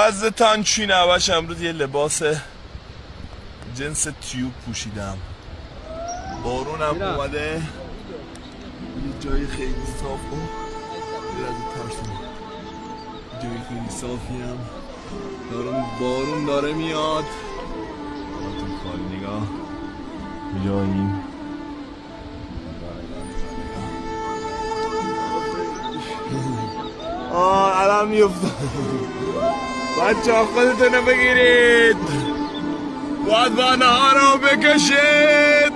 وزتان چی نباش. امروز یه لباس جنس تیوب پوشیدم. بارونم اومده. یه جای خیلی صاف و جای خیلی صافی هم بارون داره میاد. براتون خالی نگاه کجا این الان میفتم. بچه ها خودتونو بگیرید، باید با نهارو بکشید.